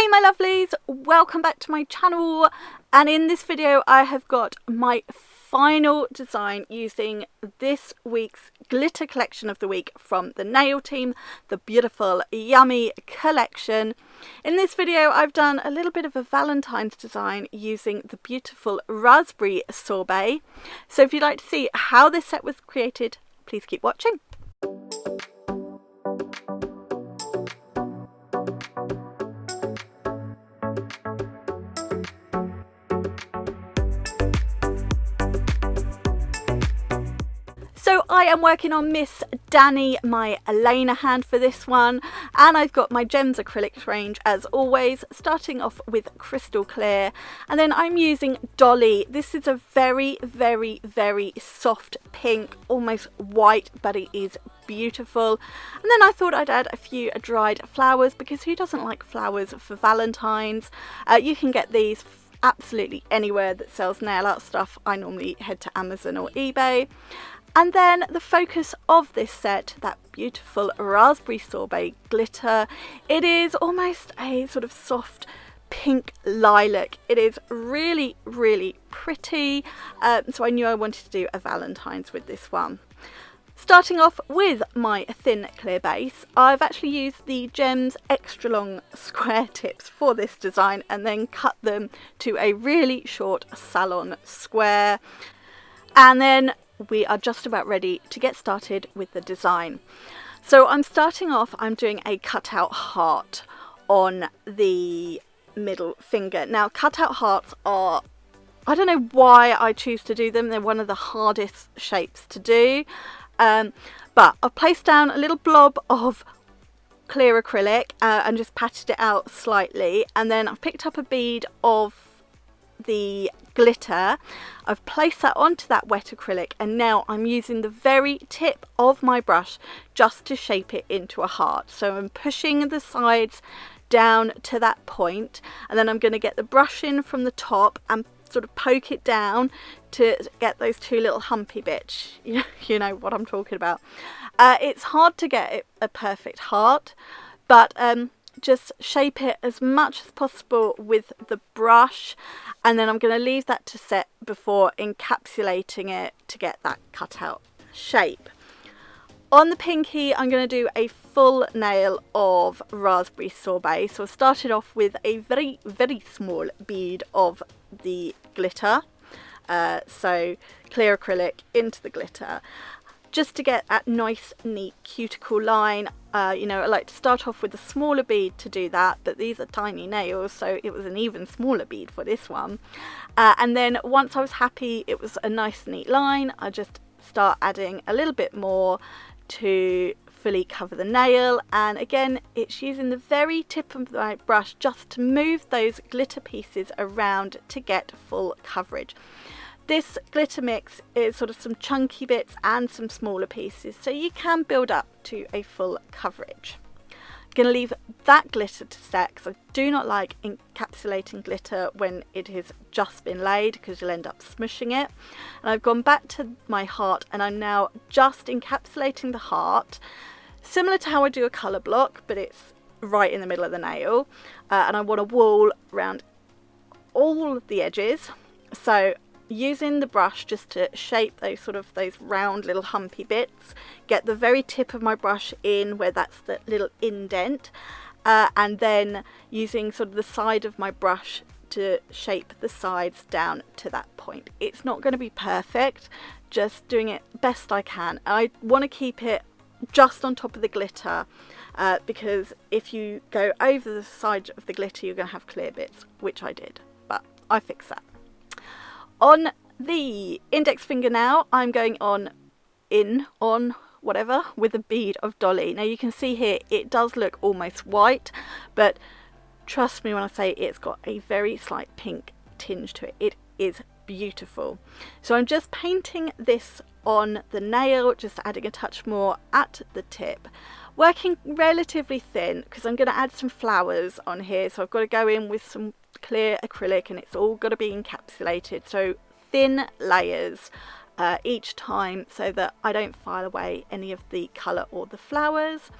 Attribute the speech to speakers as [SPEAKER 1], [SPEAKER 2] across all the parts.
[SPEAKER 1] Hey my lovelies, welcome back to my channel, and in this video I have got my final design using this week's glitter collection of the week from the nail team, the beautiful Yummy collection. In this video I've done a little bit of a Valentine's design using the beautiful raspberry sorbet. So if you'd like to see how this set was created, please keep watching. So I am working on Miss Danny, my Elena hand for this one, and I've got my Gems acrylics range as always, starting off with Crystal Clear, and then I'm using Dolly. This is a very soft pink, almost white, but it is beautiful. And then I thought I'd add a few dried flowers, because who doesn't like flowers for Valentine's? You can get these absolutely anywhere that sells nail art stuff. I normally head to Amazon or eBay. And then the focus of this set, that beautiful raspberry sorbet glitter. It is almost a sort of soft pink lilac. It is really pretty. So I knew I wanted to do a Valentine's with this one. Starting off with my thin clear base, I've actually used the Gems extra long square tips for this design and then cut them to a really short salon square. And then we are just about ready to get started with the design. So I'm starting off, I'm doing a cutout heart on the middle finger. Now cutout hearts are, I don't know why I choose to do them, they're one of the hardest shapes to do, but I've placed down a little blob of clear acrylic and just patted it out slightly, and then I've picked up a bead of the glitter. I've placed that onto that wet acrylic, and now I'm using the very tip of my brush just to shape it into a heart. So I'm pushing the sides down to that point, and then I'm going to get the brush in from the top and sort of poke it down to get those two little humpy bits. You know what I'm talking about. It's hard to get a perfect heart, but just shape it as much as possible with the brush, and then I'm going to leave that to set before encapsulating it to get that cutout shape. On the pinky I'm going to do a full nail of raspberry sorbet. So I started off with a very small bead of the glitter, so clear acrylic into the glitter, just to get that nice neat cuticle line. You know, I like to start off with a smaller bead to do that, but these are tiny nails, so it was an even smaller bead for this one. And then once I was happy it was a nice neat line, I just start adding a little bit more to fully cover the nail. And again, it's using the very tip of my brush just to move those glitter pieces around to get full coverage. This glitter mix is sort of some chunky bits and some smaller pieces, so you can build up to a full coverage. I'm going to leave that glitter to set, because I do not like encapsulating glitter when it has just been laid, because you'll end up smushing it. And I've gone back to my heart, and I'm now just encapsulating the heart, similar to how I do a colour block, but it's right in the middle of the nail. And I want a wall around all of the edges. So using the brush just to shape those round little humpy bits, get the very tip of my brush in where that's the little indent, and then using sort of the side of my brush to shape the sides down to that point. It's not going to be perfect, just doing it best I can. I want to keep it just on top of the glitter, because if you go over the side of the glitter you're going to have clear bits, which I did, but I fixed that. On the index finger now, I'm going on whatever with a bead of Dolly. Now you can see here it does look almost white, but trust me when I say it's got a very slight pink tinge to it. It is beautiful. So I'm just painting this on the nail, just adding a touch more at the tip, working relatively thin because I'm going to add some flowers on here, so I've got to go in with some clear acrylic and it's all got to be encapsulated, so thin layers each time so that I don't file away any of the colour or the flowers.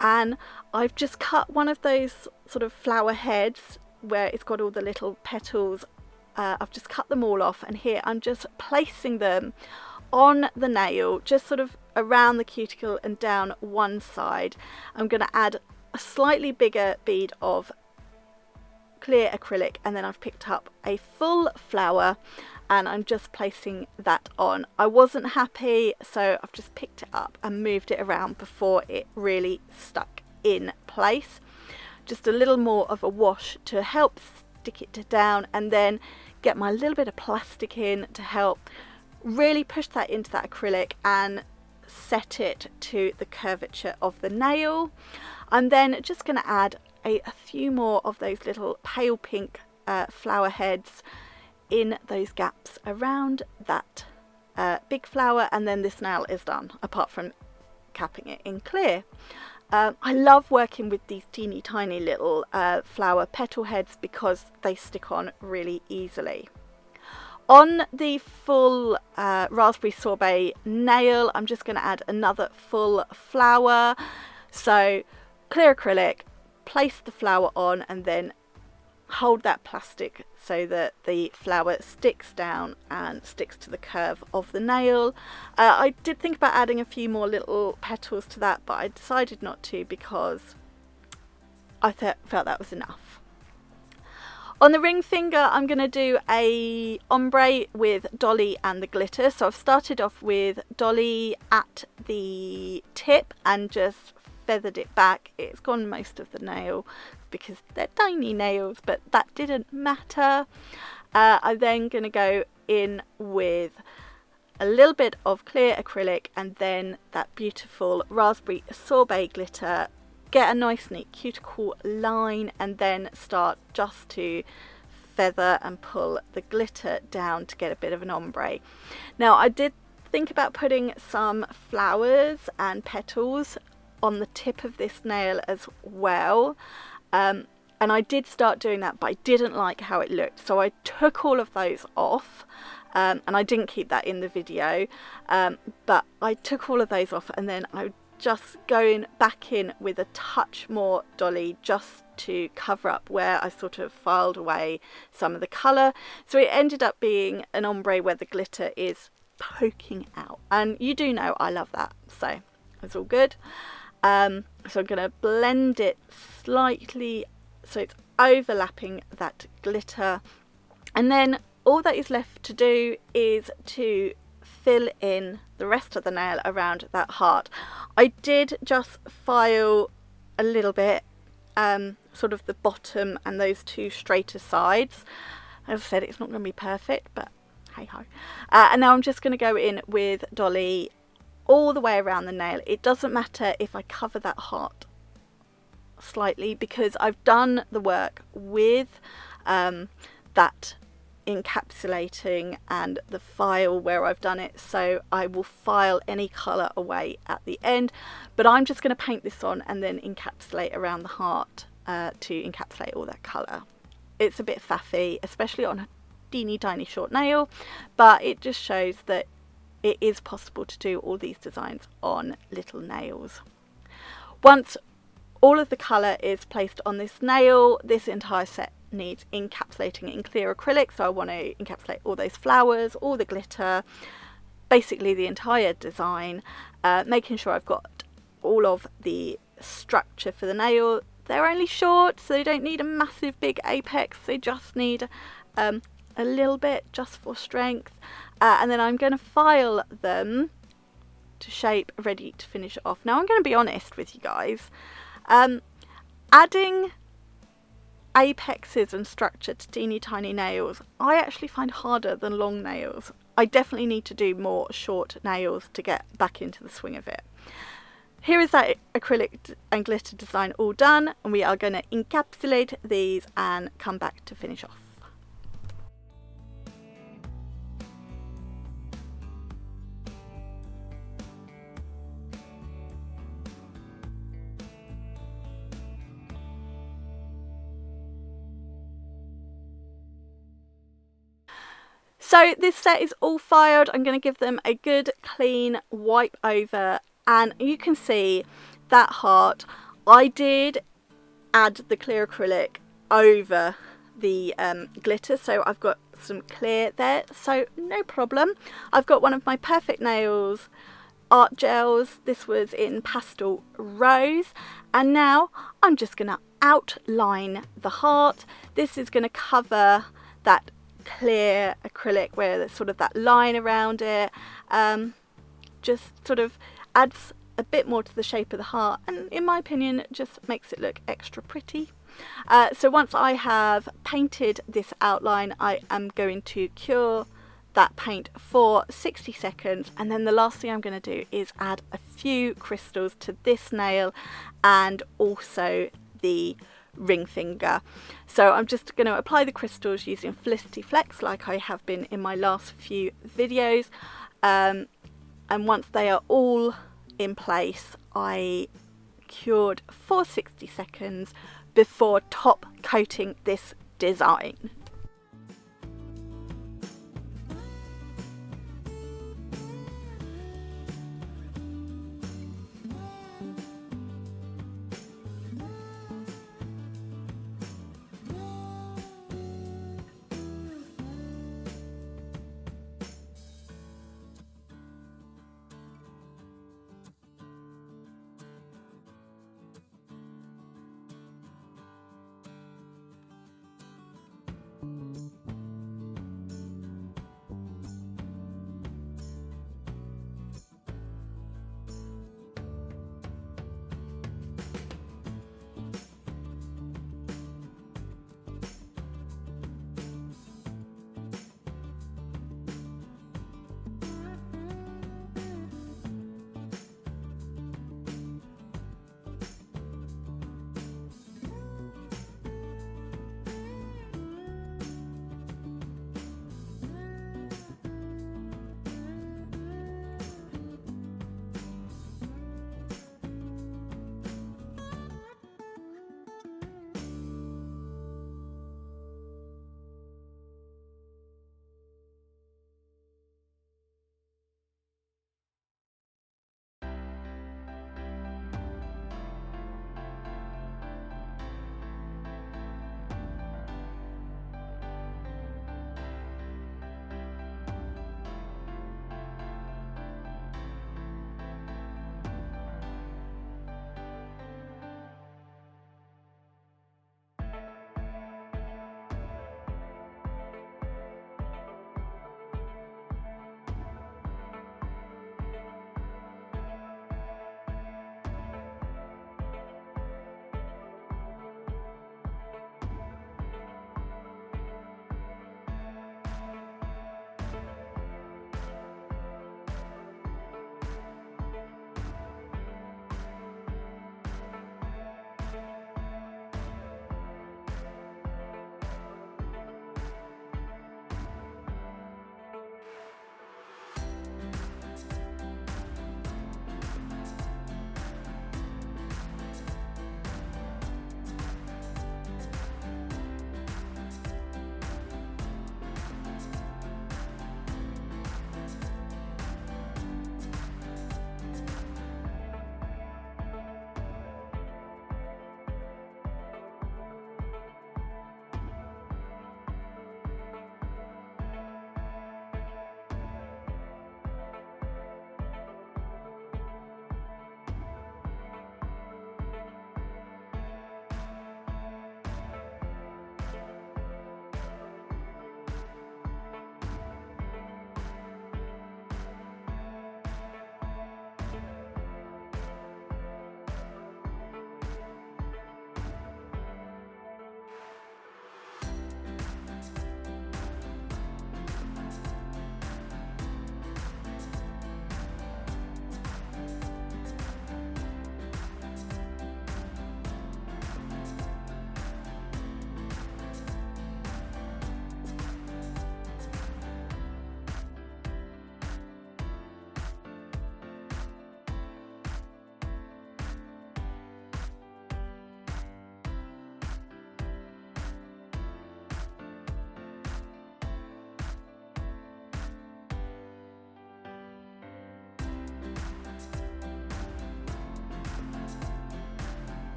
[SPEAKER 1] and I've just cut one of those sort of flower heads where it's got all the little petals. I've just cut them all off, and here I'm just placing them on the nail, just sort of around the cuticle and down one side. I'm going to add a slightly bigger bead of clear acrylic, and then I've picked up a full flower and I'm just placing that on. I wasn't happy, so I've just picked it up and moved it around before it really stuck in place. Just a little more of a wash to help stick it down, and then get my little bit of plastic in to help really push that into that acrylic and set it to the curvature of the nail. I'm then just going to add a few more of those little pale pink flower heads in those gaps around that big flower, and then this nail is done, apart from capping it in clear. I love working with these teeny tiny little flower petal heads because they stick on really easily. On the full raspberry sorbet nail, I'm just going to add another full flower. So clear acrylic, place the flower on, and then hold that plastic so that the flower sticks down and sticks to the curve of the nail. I did think about adding a few more little petals to that, but I decided not to because I felt that was enough. On the ring finger, I'm going to do a ombre with Dolly and the glitter. So I've started off with Dolly at the tip and just feathered it back. It's gone most of the nail because they're tiny nails, but that didn't matter. I'm then going to go in with a little bit of clear acrylic and then that beautiful raspberry sorbet glitter. Get a nice neat cuticle line and then start just to feather and pull the glitter down to get a bit of an ombre. Now I did think about putting some flowers and petals on the tip of this nail as well, and I did start doing that, but I didn't like how it looked, so I took all of those off, and I didn't keep that in the video, but I took all of those off, and then I just going back in with a touch more Dolly just to cover up where I sort of filed away some of the colour. So it ended up being an ombre where the glitter is poking out, and you do know I love that, so it's all good. So I'm going to blend it slightly so it's overlapping that glitter, and then all that is left to do is to fill in the rest of the nail around that heart. I did just file a little bit, sort of the bottom and those two straighter sides. As I said, it's not going to be perfect, but hey ho. And now I'm just going to go in with Dolly all the way around the nail. It doesn't matter if I cover that heart slightly because I've done the work with that encapsulating and the file where I've done it, so I will file any colour away at the end, but I'm just going to paint this on and then encapsulate around the heart to encapsulate all that colour. It's a bit faffy, especially on a teeny tiny short nail, but it just shows that it is possible to do all these designs on little nails. Once all of the colour is placed on this nail, this entire set needs encapsulating in clear acrylic, so I want to encapsulate all those flowers, all the glitter, basically the entire design, making sure I've got all of the structure for the nail. They're only short, so they don't need a massive big apex, they just need a little bit just for strength, and then I'm going to file them to shape, ready to finish off. Now I'm going to be honest with you guys, adding apexes and structure to teeny tiny nails I actually find harder than long nails. I definitely need to do more short nails to get back into the swing of it. Here is that acrylic and glitter design all done, and we are going to encapsulate these and come back to finish off. So this set is all filed. I'm going to give them a good clean wipe over, and you can see that heart. I did add the clear acrylic over the glitter, so I've got some clear there, so no problem. I've got one of my Perfect Nails art gels. This was in Pastel Rose, and now I'm just going to outline the heart. This is going to cover that clear acrylic where there's sort of that line around it. Just sort of adds a bit more to the shape of the heart, and in my opinion just makes it look extra pretty. So once I have painted this outline, I am going to cure that paint for 60 seconds, and then the last thing I'm going to do is add a few crystals to this nail and also the ring finger. So I'm just going to apply the crystals using Felicity Flex like I have been in my last few videos, and once they are all in place, I cured for 60 seconds before top coating this design.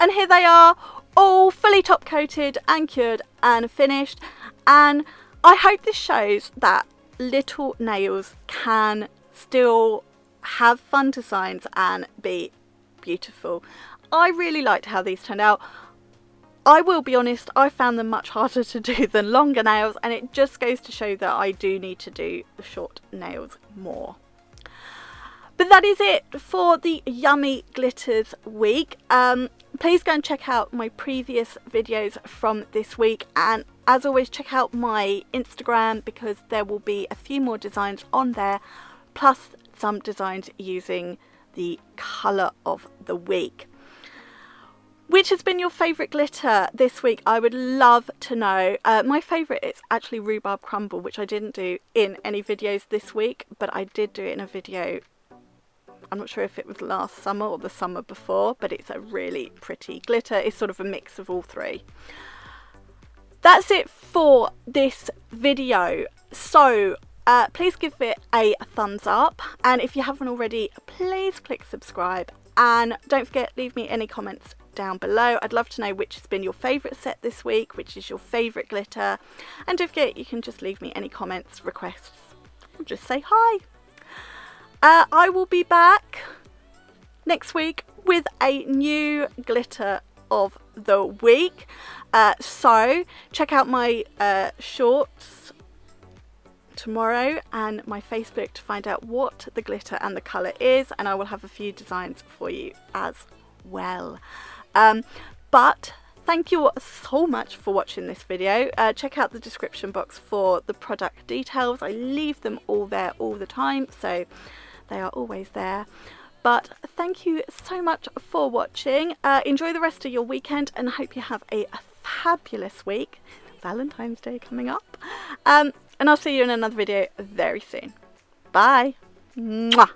[SPEAKER 1] And here they are, all fully top coated and cured and finished. And I hope this shows that little nails can still have fun designs and be beautiful. I really liked how these turned out. I will be honest, I found them much harder to do than longer nails, and it just goes to show that I do need to do the short nails more. But that is it for the Yummy Glitters week. Please go and check out my previous videos from this week, and as always check out my Instagram because there will be a few more designs on there, plus some designs using the colour of the week. Which has been your favourite glitter this week? I would love to know. My favourite is actually Rhubarb Crumble, which I didn't do in any videos this week, but I did do it in a video, I'm not sure if it was last summer or the summer before, but it's a really pretty glitter. It's sort of a mix of all three. That's it for this video. So please give it a thumbs up, and if you haven't already, please click subscribe, and don't forget, leave me any comments down below. I'd love to know which has been your favourite set this week, which is your favourite glitter, and don't forget you can just leave me any comments, requests, or just say hi. I will be back next week with a new glitter of the week, so check out my shorts tomorrow and my Facebook to find out what the glitter and the colour is, and I will have a few designs for you as well. But thank you so much for watching this video. Check out the description box for the product details. I leave them all there all the time, so they are always there. But thank you so much for watching. Enjoy the rest of your weekend, and I hope you have a fabulous week. Valentine's Day coming up. And I'll see you in another video very soon. Bye. Mwah.